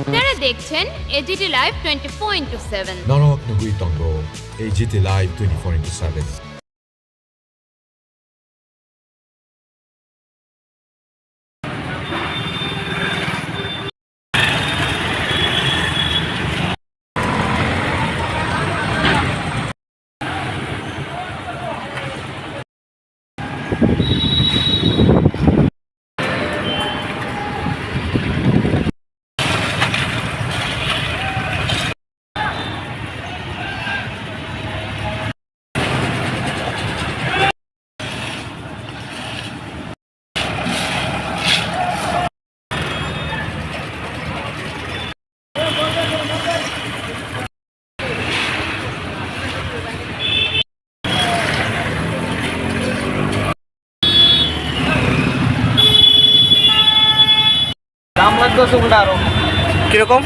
আপনারা দেখছেন AGT live 24/7 Norok Nugui Tongo, AGT Live 24/7. দাম লাগতেছে উল্টা আরো কিরকম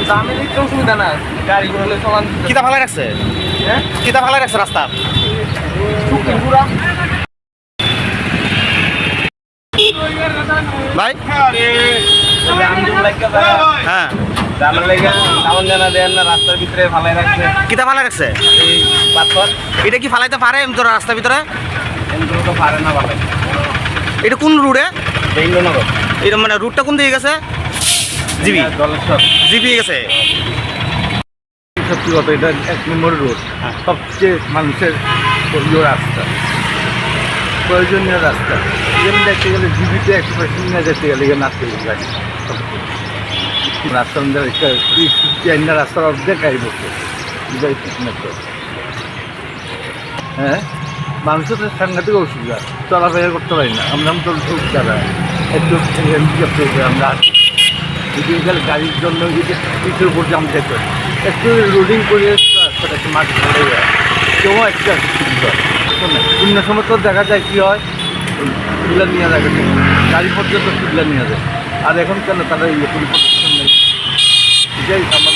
দামের একটু অসুবিধা না গাড়িগুলো হলে চলান কিতা ফালাই রাখছে হ্যাঁ কিতা ফালাই রাখছে রাস্তা শুকিয়ে পুরা ভাই দাম জুম লাগে হ্যাঁ দামের লাগে দামন জানা দেন না রাস্তার ভিতরে ফালাই রাখছে কিতা ফালাই রাখছে এই পাথর এটা কি ফালাইতে পারে তোর রাস্তার ভিতরে এগুলো তো পারে না ফালাই এটা কোন রুটে বেঙ্গলনগর এটা মানে রুটটা কোন দিকে গেছে জিবি জলেশ্বর জিবি গেছে সত্যি কথা এটা 1 নম্বর রোড সবচেয়ে মানুষের প্রিয় রাস্তা প্রয়োজনীয় রাস্তা এখানে দেখতে গেলে জীবিতে 100% নিয়ে যেতে গেলে এখানে আসতে গাড়ি রাস্তার মধ্যে রাস্তার অর্ধেক গাড়ি বসে ঠিক না তো হ্যাঁ মানুষের তো সাংঘাতিক অসুবিধা চলাফেরা করতে পারি না আমরা তো যারা একটু আমরা যদি গেলে গাড়ির জন্য পিঠের উপর জাম যেতে একটু রোডিং করে রাস্তাটা একটু মাটি পড়ে যায় কেউ একটা সুবিধা অন্য সময় তো দেখা যায় কী হয় টুলা নিয়ে যায় গাড়ি পর্যন্ত টুলা নিয়ে যায় আর এখন কেন তারা ইয়ে পরিবর্তন নেই এটাই আমার